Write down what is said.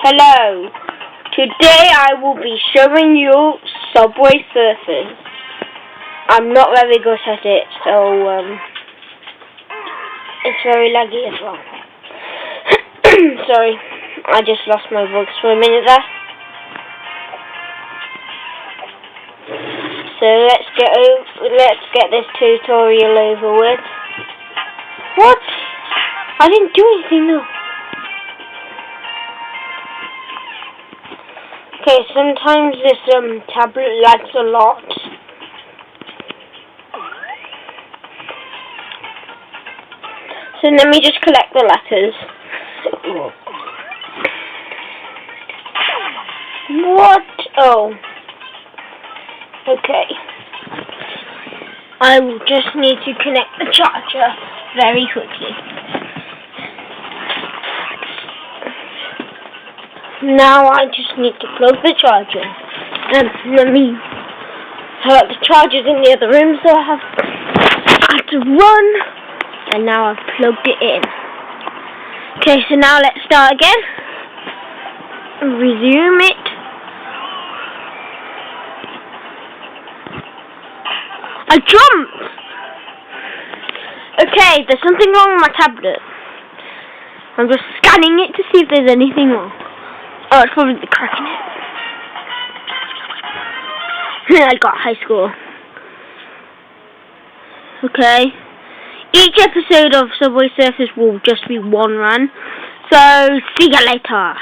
Hello. Today I will be showing you Subway Surfers. I'm not very good at it, so it's very laggy as well. Sorry, I just lost my voice for a minute there. So let's get this tutorial over with. What? I didn't do anything though. Okay, sometimes this tablet lags a lot. So let me just collect the letters. What? Oh. Okay. I will just need to connect the charger very quickly. Now I just need to plug the charger. The charger's in the other room, so I have to run. And now I've plugged it in. Okay, so now let's start again. Resume it. I jumped! Okay, there's something wrong with my tablet. I'm just scanning it to see if there's anything wrong. Oh, it's probably the crack in it. I got high score. Okay. Each episode of Subway Surfers will just be one run. So, see you later.